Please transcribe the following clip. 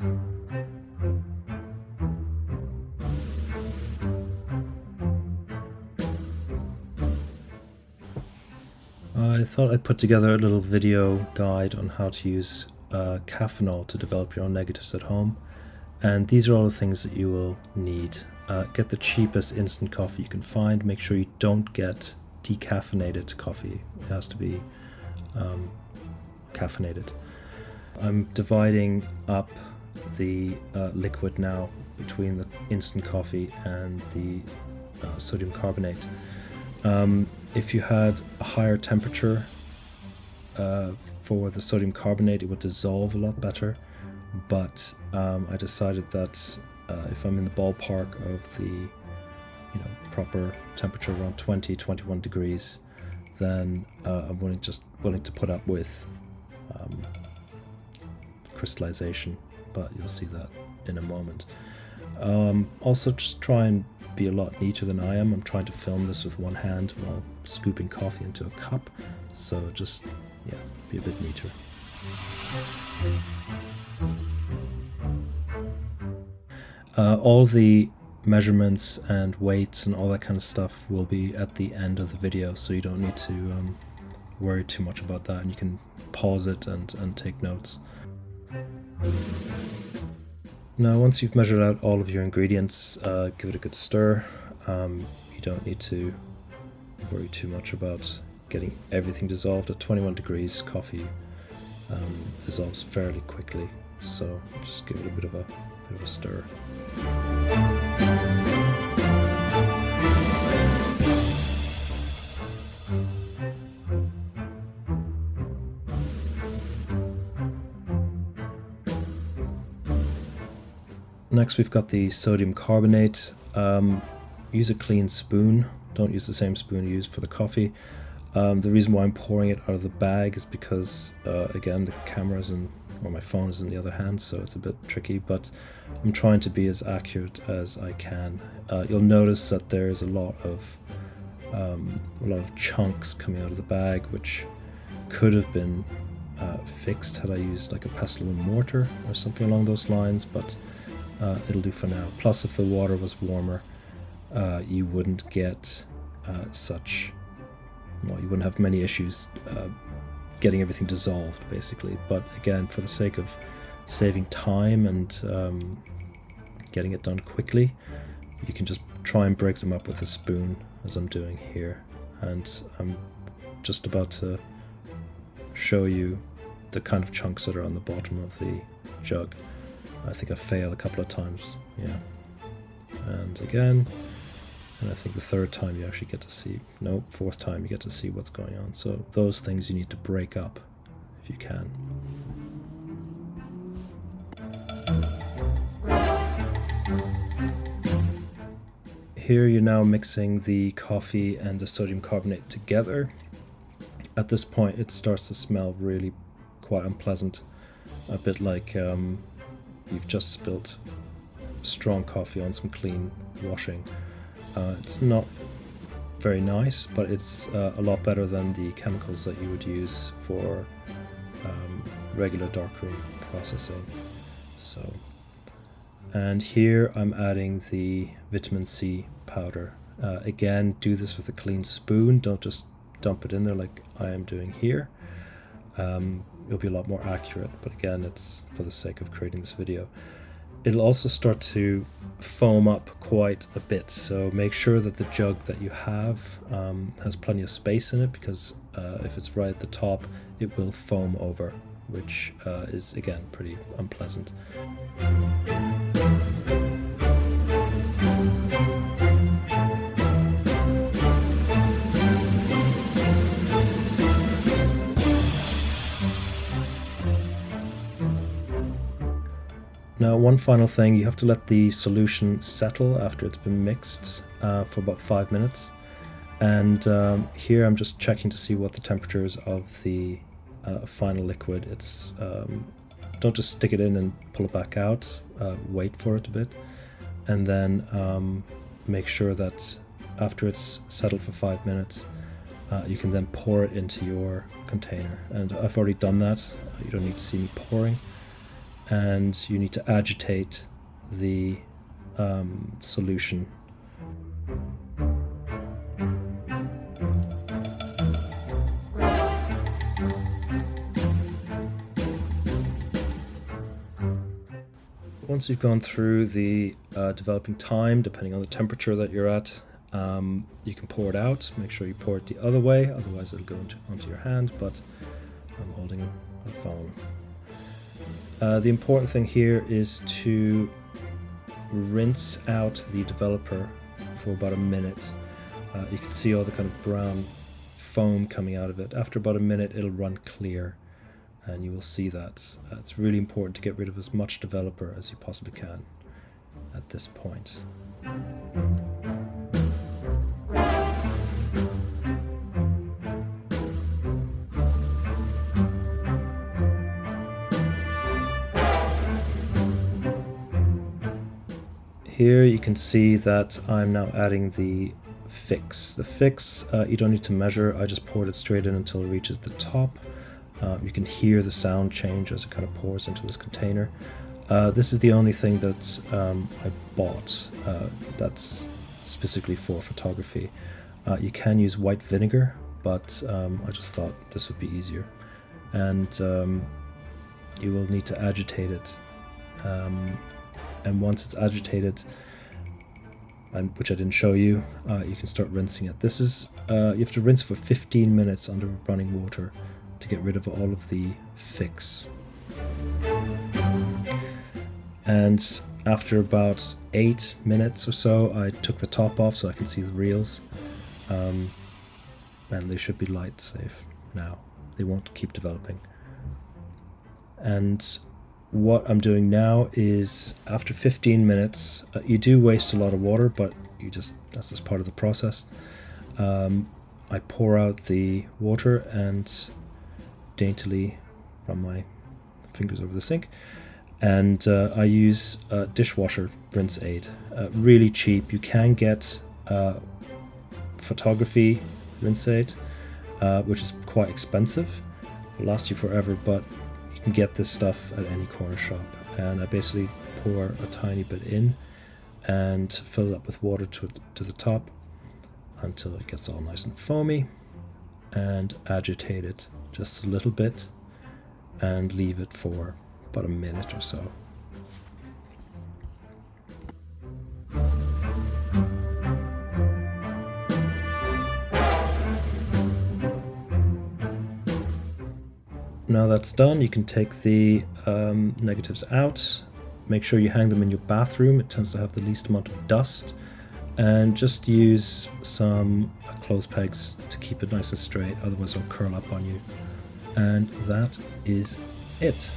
I thought I'd put together a little video guide on how to use Caffenol to develop your own negatives at home. And these are all the things that you will need. Get the cheapest instant coffee you can find. Make sure you don't get decaffeinated coffee. It has to be caffeinated. I'm dividing up the liquid now between the instant coffee and the sodium carbonate. If you had a higher temperature for the sodium carbonate, it would dissolve a lot better, but I decided that if I'm in the ballpark of the proper temperature around 20-21 degrees, then I'm willing to put up with crystallization, but you'll see that in a moment. Also, just try and be a lot neater than I am. I'm trying to film this with one hand while scooping coffee into a cup, so just be a bit neater. All the measurements and weights and all that kind of stuff will be at the end of the video, so you don't need to worry too much about that, and you can pause it and take notes. Now, once you've measured out all of your ingredients, give it a good stir. You don't need to worry too much about getting everything dissolved. At 21 degrees, coffee dissolves fairly quickly, so just give it a bit of a stir. Next, we've got the sodium carbonate. Use a clean spoon. Don't use the same spoon you used for the coffee. The reason why I'm pouring it out of the bag is because, again, the camera's or my phone is in the other hand, so it's a bit tricky, but I'm trying to be as accurate as I can. You'll notice that there's a lot of chunks coming out of the bag, which could have been fixed had I used like a pestle and mortar or something along those lines, but it'll do for now. Plus, if the water was warmer, you wouldn't get you wouldn't have many issues getting everything dissolved, basically. But again, for the sake of saving time and getting it done quickly, you can just try and break them up with a spoon, as I'm doing here. And I'm just about to show you the kind of chunks that are on the bottom of the jug. I think I failed a couple of times, and again, and I think the third time you actually get to see, fourth time you get to see what's going on. So those things you need to break up if you can. Here you're now mixing the coffee and the sodium carbonate together. At this point it starts to smell really quite unpleasant, a bit like you've just spilt strong coffee on some clean washing. It's not very nice, but it's a lot better than the chemicals that you would use for regular darkroom processing. And here I'm adding the vitamin C powder. Again, do this with a clean spoon. Don't just dump it in there like I am doing here. It'll be a lot more accurate, but again, it's for the sake of creating this video. It'll also start to foam up quite a bit, so make sure that the jug that you have has plenty of space in it, because if it's right at the top, it will foam over, which is again pretty unpleasant. Now, one final thing, you have to let the solution settle after it's been mixed for about 5 minutes. And here I'm just checking to see what the temperature is of the final liquid. It's don't just stick it in and pull it back out, wait for it a bit, and then make sure that after it's settled for 5 minutes, you can then pour it into your container. And I've already done that, you don't need to see me pouring. and you need to agitate the solution. Once you've gone through the developing time, depending on the temperature that you're at, you can pour it out. Make sure you pour it the other way, otherwise it'll go onto your hand, but I'm holding a phone. The important thing here is to rinse out the developer for about a minute. You can see all the kind of brown foam coming out of it. After about a minute it'll run clear, and you will see that. It's really important to get rid of as much developer as you possibly can at this point. Here you can see that I'm now adding the fix. The fix, you don't need to measure, I just poured it straight in until it reaches the top. You can hear the sound change as it kind of pours into this container. This is the only thing that I bought that's specifically for photography. You can use white vinegar, but I just thought this would be easier. And you will need to agitate it. And once it's agitated, and which I didn't show you, you can start rinsing it. This is you have to rinse for 15 minutes under running water to get rid of all of the fix. And after about 8 minutes or so, I took the top off so I can see the reels, and they should be light safe now. They won't keep developing. And what I'm doing now is, after 15 minutes, you do waste a lot of water, but that's just part of the process. I pour out the water and daintily run my fingers over the sink, and I use a dishwasher rinse aid. Really cheap. You can get photography rinse aid, which is quite expensive. It'll last you forever, but you can get this stuff at any corner shop. And I basically pour a tiny bit in and fill it up with water to the top until it gets all nice and foamy, and agitate it just a little bit and leave it for about a minute or so. Now that's done, you can take the negatives out. Make sure you hang them in your bathroom. It tends to have the least amount of dust. And just use some clothes pegs to keep it nice and straight, otherwise it'll curl up on you. And that is it.